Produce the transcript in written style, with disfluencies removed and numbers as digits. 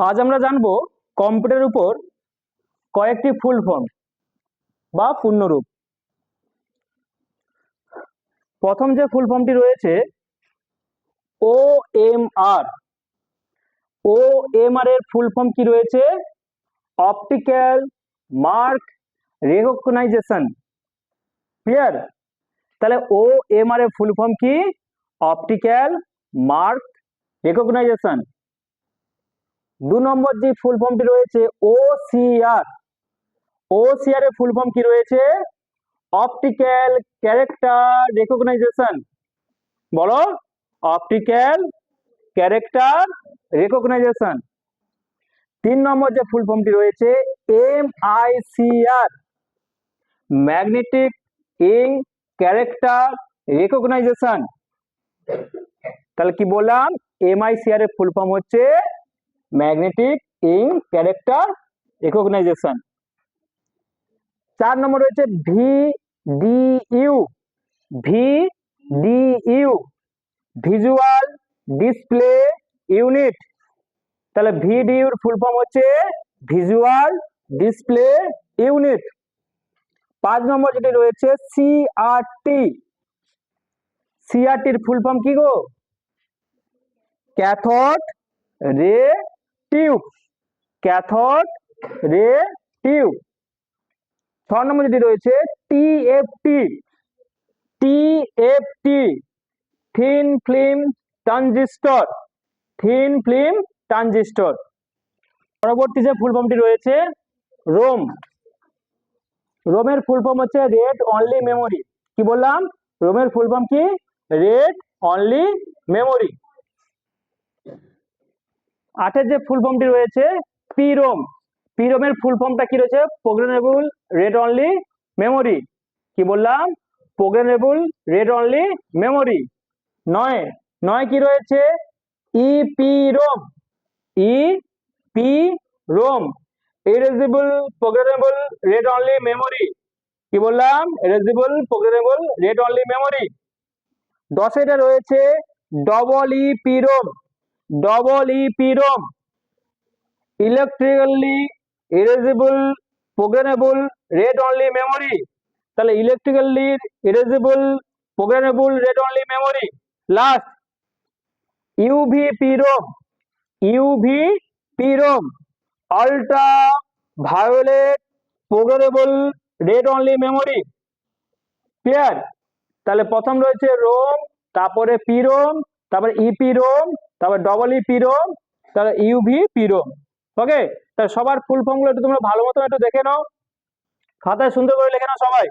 আজ আমরা জানবো কম্পিউটারের উপর কয়েকটি ফুল ফর্ম বা পূর্ণরূপ। প্রথম যে ফুল ফর্মটি রয়েছে OMR। OMR এর ফুল ফর্ম কি রয়েছে? Optical mark recognition. ক্লিয়ার? তাহলে OMR এর ফুল ফর্ম কি? Optical mark recognition. 2 নম্বর যে ফুল ফর্মটি রয়েছে OCR। OCR এর ফুল ফর্ম কি রয়েছে? Optical character recognition. বলো, অপটিক্যাল ক্যারেক্টার রেকগনাইজেশন। 3 নম্বর যে ফুল ফর্মটি রয়েছে MICR। Magnetic ink character recognition. তাহলে কি বললাম? MICR এর ফুল ফর্ম হচ্ছে ম্যাগনেটিক ইঙ্ক ক্যারেক্টার রেকগনাইজেশন। 4 নম্বর রয়েছে VDU। VDU visual display unit. তাহলে VDU এর ফুল ফর্ম হচ্ছে ভিজুয়াল ডিসপ্লে ইউনিট। 5 নম্বর যেটি রয়েছে CRT। CRT এর ফুল ফর্ম কি গো? Cathode ray tube. Cathode ray tube. 6 নম্বর যেটি রয়েছে TFT। TFT thin film transistor. Thin film transistor. পরবর্তী যে ফুল ফর্মটি রয়েছে ROM। রোমের ফুল ফর্ম হচ্ছে রেড অনলি মেমোরি। কি বললাম? রোমের ফুল ফর্ম কি? Red only memory. 8 যে ফুল ফর্মটি রয়েছে PROM। PROM এর ফুল ফর্মটা কি রয়েছে? Programmable read only memory. কি বললাম? Programmable read only memory. 9 কি রয়েছে? EPROM। EPROM erasable programmable read only memory. কি বললাম? Erasable programmable read only memory. 10 এটা রয়েছে EEPROM। EEPROM electrically erasable programmable read only memory. তাহলে electrically erasable programmable read only memory. Last UVPROM। UVPROM ultra violet programmable read only memory. Clear? তাহলে প্রথম রয়েছে Rome, তারপরে PROM, তারপরে EPROM, তারপরে EEPROM, তারপরে UVPROM। ওকে? তাহলে সবার ফুল ফর্ম গুলো একটু তোমরা ভালো মতো একটু দেখে নাও, খাতায় সুন্দর করে লিখে নাও সবাই।